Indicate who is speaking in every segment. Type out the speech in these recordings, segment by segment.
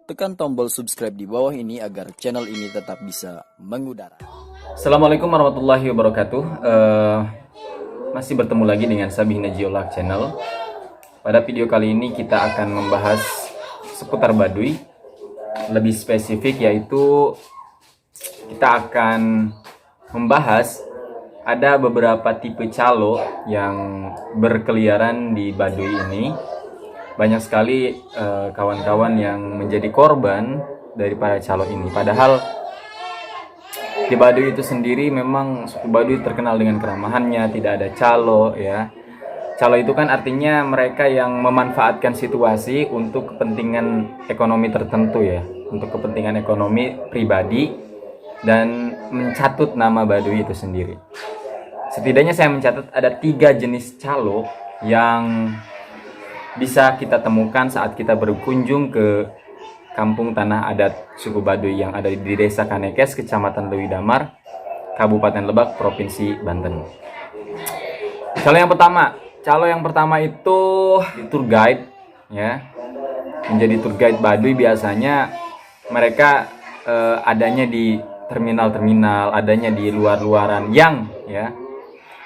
Speaker 1: Tekan tombol subscribe di bawah ini agar channel ini tetap bisa mengudara.
Speaker 2: Assalamualaikum warahmatullahi wabarakatuh. Masih bertemu lagi dengan Sabihna Geolog Channel. Pada video kali ini kita akan membahas seputar Baduy. Lebih spesifik yaitu kita akan membahas ada beberapa tipe calo yang berkeliaran di Baduy ini. Banyak sekali kawan-kawan yang menjadi korban daripada calo ini. Padahal di Baduy itu sendiri memang suku Baduy terkenal dengan keramahannya, tidak ada calo ya. Calo itu kan artinya mereka yang memanfaatkan situasi untuk kepentingan ekonomi tertentu ya, untuk kepentingan ekonomi pribadi dan mencatut nama Baduy itu sendiri. Setidaknya saya mencatat ada 3 jenis calo yang bisa kita temukan saat kita berkunjung ke kampung tanah adat suku Baduy yang ada di Desa Kanekes, Kecamatan Lewi Damar, Kabupaten Lebak, Provinsi Banten. Calo yang pertama itu tour guide ya. Menjadi tour guide Baduy biasanya mereka adanya di terminal-terminal, adanya di luar-luaran yang ya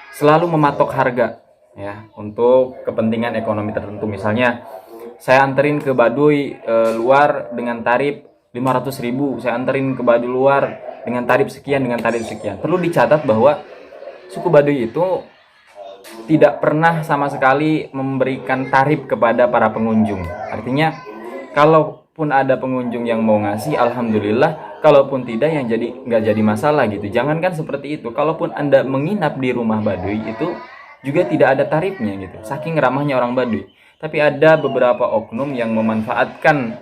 Speaker 2: selalu mematok harga ya untuk kepentingan ekonomi tertentu. Misalnya saya anterin ke Baduy luar dengan tarif 500.000, saya anterin ke Baduy luar dengan tarif sekian, dengan tarif sekian. Perlu dicatat bahwa suku Baduy itu tidak pernah sama sekali memberikan tarif kepada para pengunjung. Artinya kalaupun ada pengunjung yang mau ngasih, alhamdulillah. Kalaupun tidak, yang nggak jadi masalah gitu. Jangankan seperti itu, kalaupun Anda menginap di rumah Baduy itu juga tidak ada tarifnya gitu. Saking ramahnya orang Baduy. Tapi ada beberapa oknum yang memanfaatkan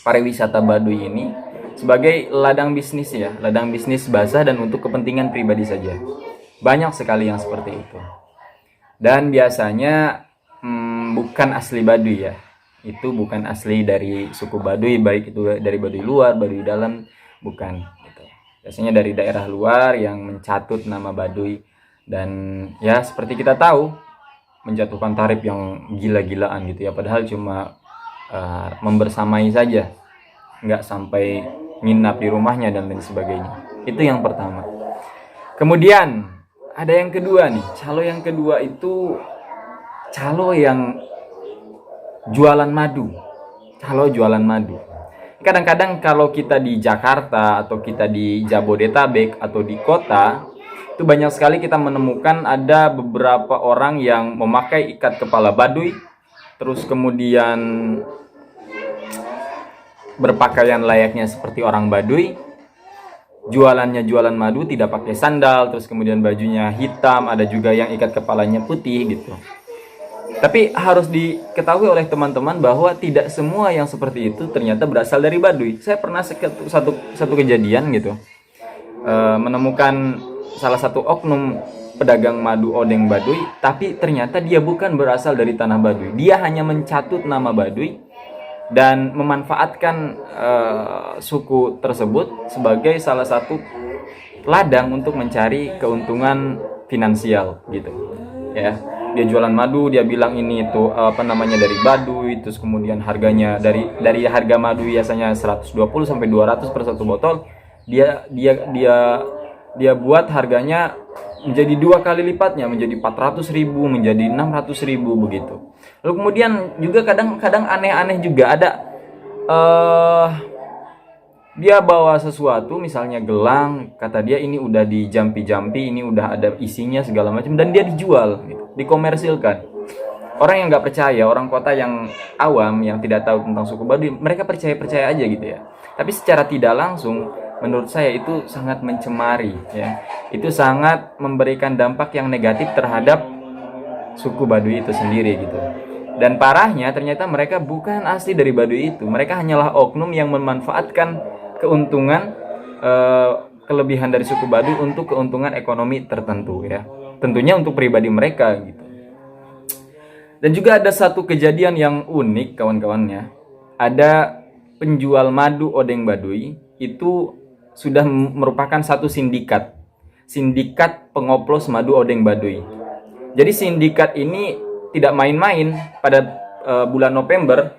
Speaker 2: pariwisata Baduy ini sebagai ladang bisnis ya, ladang bisnis basah dan untuk kepentingan pribadi saja. Banyak sekali yang seperti itu. Dan biasanya bukan asli Baduy ya. Itu bukan asli dari suku Baduy, baik itu dari Baduy luar, Baduy dalam, bukan gitu. Biasanya dari daerah luar yang mencatut nama Baduy. Dan ya seperti kita tahu, menjatuhkan tarif yang gila-gilaan gitu ya, padahal cuma membersamai saja, nggak sampai nginap di rumahnya dan lain sebagainya. Itu yang pertama. Kemudian ada yang kedua nih, calo yang kedua itu calo yang jualan madu. Calo jualan madu. Kadang-kadang kalau kita di Jakarta atau kita di Jabodetabek atau di kota, itu banyak sekali kita menemukan ada beberapa orang yang memakai ikat kepala Baduy, terus kemudian berpakaian layaknya seperti orang Baduy, jualannya jualan madu, tidak pakai sandal, terus kemudian bajunya hitam, ada juga yang ikat kepalanya putih gitu. Tapi harus diketahui oleh teman-teman bahwa tidak semua yang seperti itu ternyata berasal dari Baduy. Saya pernah satu kejadian gitu, menemukan salah satu oknum pedagang madu odeng Baduy, tapi ternyata dia bukan berasal dari tanah Baduy. Dia hanya mencatut nama Baduy dan memanfaatkan suku tersebut sebagai salah satu ladang untuk mencari keuntungan finansial gitu. Ya, dia jualan madu, dia bilang ini itu dari Baduy, terus kemudian harganya dari harga madu biasanya 120 sampai 200 per satu botol, dia buat harganya menjadi 2 kali lipatnya, menjadi 400.000, menjadi 600.000 begitu. Lalu kemudian juga kadang-kadang aneh-aneh juga ada dia bawa sesuatu, misalnya gelang, kata dia ini udah dijampi-jampi, ini udah ada isinya segala macam, dan dia dijual gitu, dikomersilkan. Orang yang nggak percaya, orang kota yang awam yang tidak tahu tentang suku Baduy, mereka percaya aja gitu ya. Tapi secara tidak langsung, menurut saya itu sangat mencemari ya. Itu sangat memberikan dampak yang negatif terhadap suku Baduy itu sendiri gitu. Dan parahnya ternyata mereka bukan asli dari Baduy itu. Mereka hanyalah oknum yang memanfaatkan keuntungan kelebihan dari suku Baduy untuk keuntungan ekonomi tertentu ya. Tentunya untuk pribadi mereka gitu. Dan juga ada satu kejadian yang unik kawan-kawannya. Ada penjual madu odeng Baduy itu sudah merupakan satu sindikat pengoplos madu odeng Baduy. Jadi sindikat ini tidak main-main. Pada bulan November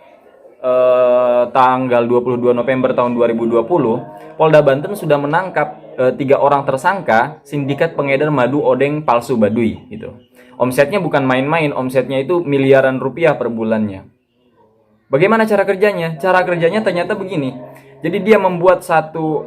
Speaker 2: tanggal 22 November tahun 2020, Polda Banten sudah menangkap 3 orang tersangka sindikat pengedar madu odeng palsu Baduy gitu. Omsetnya bukan main-main, omsetnya itu miliaran rupiah per bulannya. Bagaimana cara kerjanya? Cara kerjanya ternyata begini. Jadi dia membuat satu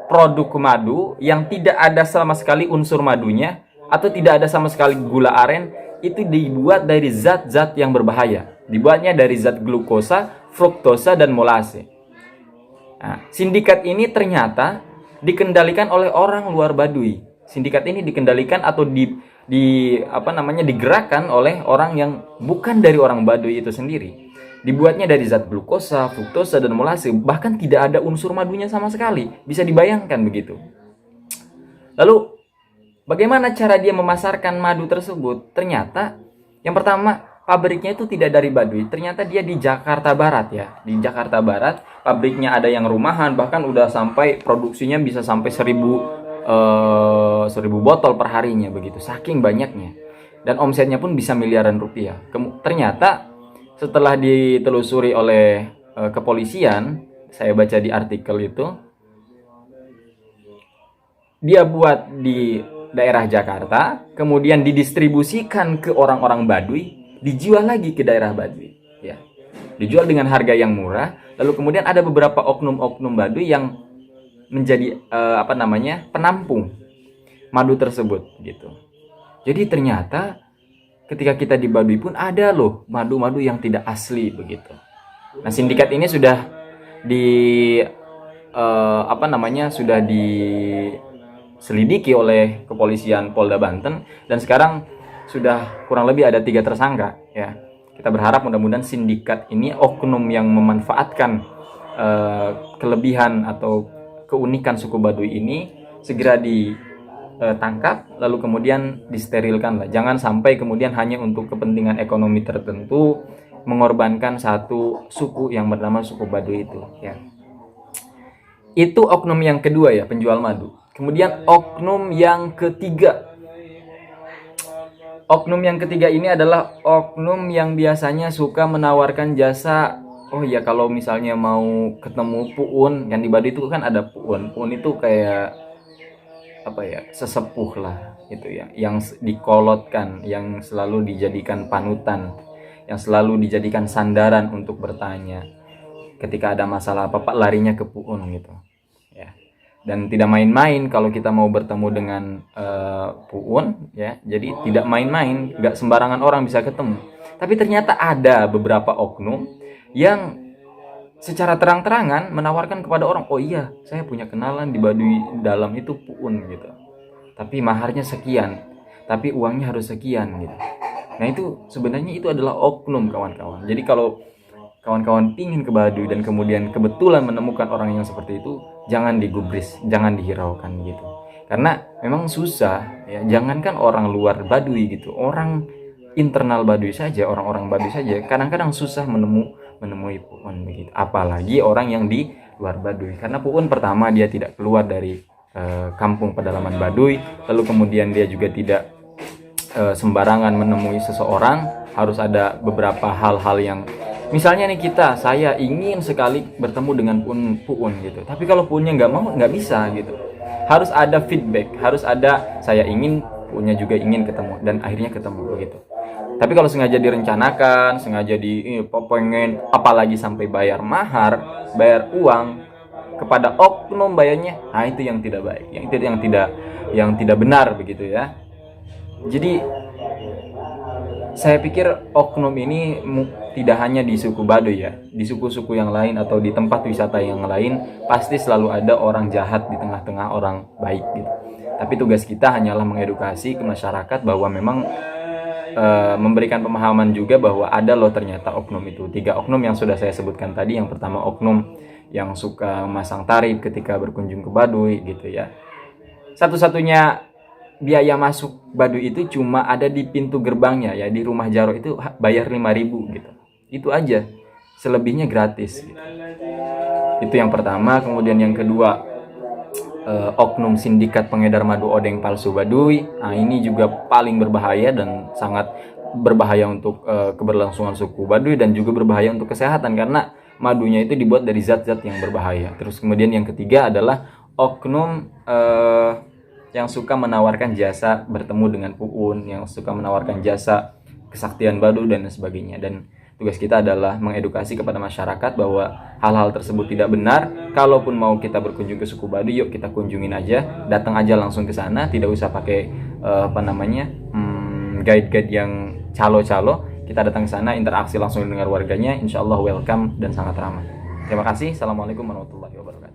Speaker 2: produk madu yang tidak ada sama sekali unsur madunya atau tidak ada sama sekali gula aren, itu dibuat dari zat-zat yang berbahaya. Dibuatnya dari zat glukosa, fruktosa, dan molase. Nah, sindikat ini ternyata dikendalikan oleh orang luar Baduy. Sindikat ini dikendalikan atau digerakkan oleh orang yang bukan dari orang Baduy itu sendiri. Dibuatnya dari zat glukosa, fruktosa, dan molase, bahkan tidak ada unsur madunya sama sekali. Bisa dibayangkan begitu. Lalu bagaimana cara dia memasarkan madu tersebut? Ternyata yang pertama, pabriknya itu tidak dari Baduy. Ternyata dia di Jakarta Barat ya. Di Jakarta Barat, pabriknya ada yang rumahan, bahkan udah sampai produksinya bisa sampai 1000 botol per harinya begitu. Saking banyaknya. Dan omsetnya pun bisa miliaran rupiah. Ternyata setelah ditelusuri oleh kepolisian, saya baca di artikel itu, dia buat di daerah Jakarta, kemudian didistribusikan ke orang-orang Baduy, dijual lagi ke daerah Baduy, ya. Dijual dengan harga yang murah, lalu kemudian ada beberapa oknum-oknum Baduy yang menjadi penampung madu tersebut, gitu. Jadi ternyata ketika kita di Baduy pun ada loh madu-madu yang tidak asli begitu. Nah, sindikat ini sudah sudah diselidiki oleh kepolisian Polda Banten, dan sekarang sudah kurang lebih ada 3 tersangka ya. Kita berharap mudah-mudahan sindikat ini, oknum yang memanfaatkan kelebihan atau keunikan suku Baduy ini, segera ditangkap lalu kemudian disterilkan lah. Jangan sampai kemudian hanya untuk kepentingan ekonomi tertentu mengorbankan satu suku yang bernama suku Baduy itu ya. Itu oknum yang kedua ya, penjual madu. Kemudian oknum yang ketiga. Oknum yang ketiga ini adalah oknum yang biasanya suka menawarkan jasa. Oh ya, kalau misalnya mau ketemu puun, yang di Baduy itu kan ada puun. Puun itu kayak sesepuh lah gitu ya, yang dikolotkan, yang selalu dijadikan panutan, yang selalu dijadikan sandaran untuk bertanya. Ketika ada masalah apa-apa larinya ke puun gitu ya. Dan tidak main-main kalau kita mau bertemu dengan puun ya. Jadi tidak main-main, nggak sembarangan orang bisa ketemu. Tapi ternyata ada beberapa oknum yang secara terang-terangan menawarkan kepada orang, oh iya, saya punya kenalan di Baduy dalam itu puun gitu. Tapi maharnya sekian, tapi uangnya harus sekian gitu. Nah, itu sebenarnya itu adalah oknum, kawan-kawan. Jadi kalau kawan-kawan pingin ke Baduy dan kemudian kebetulan menemukan orang yang seperti itu, jangan digubris, jangan dihiraukan gitu. Karena memang susah ya, jangankan orang luar Baduy gitu, orang internal Baduy saja, orang-orang Baduy saja kadang-kadang susah menemui puun begitu. Apalagi orang yang di luar Baduy. Karena puun pertama dia tidak keluar dari kampung pedalaman Baduy, lalu kemudian dia juga tidak sembarangan menemui seseorang, harus ada beberapa hal-hal yang misalnya nih saya ingin sekali bertemu dengan puun gitu. Tapi kalau puunnya nggak mau, nggak bisa gitu. Harus ada feedback, harus ada saya ingin, puunnya juga ingin ketemu, dan akhirnya ketemu begitu. Tapi kalau sengaja direncanakan, sengaja pengen, apalagi sampai bayar mahar, bayar uang kepada oknum bayarnya, nah itu yang tidak baik, yang tidak benar begitu ya. Jadi saya pikir oknum ini tidak hanya di suku Baduy ya, di suku-suku yang lain atau di tempat wisata yang lain pasti selalu ada orang jahat di tengah-tengah orang baik gitu. Tapi tugas kita hanyalah mengedukasi ke masyarakat bahwa memang memberikan pemahaman juga bahwa ada loh ternyata oknum itu. 3 oknum yang sudah saya sebutkan tadi. Yang pertama oknum yang suka memasang tarif ketika berkunjung ke Baduy gitu ya. Satu-satunya biaya masuk Baduy itu cuma ada di pintu gerbangnya ya, di rumah Jaro itu bayar 5.000 gitu. Itu aja. Selebihnya gratis gitu. Itu yang pertama. Kemudian yang kedua, oknum sindikat pengedar madu odeng palsu Baduy. Nah, ini juga paling berbahaya dan sangat berbahaya untuk keberlangsungan suku Baduy dan juga berbahaya untuk kesehatan karena madunya itu dibuat dari zat-zat yang berbahaya. Terus kemudian yang ketiga adalah oknum yang suka menawarkan jasa bertemu dengan puun, yang suka menawarkan jasa kesaktian Baduy dan sebagainya. Dan tugas kita adalah mengedukasi kepada masyarakat bahwa hal-hal tersebut tidak benar. Kalaupun mau kita berkunjung ke suku Baduy, yuk kita kunjungin aja, datang aja langsung ke sana, tidak usah pakai guide-guide yang calo-calo. Kita datang ke sana, interaksi langsung dengan warganya, insya Allah welcome dan sangat ramah. Terima kasih. Assalamualaikum warahmatullahi wabarakatuh.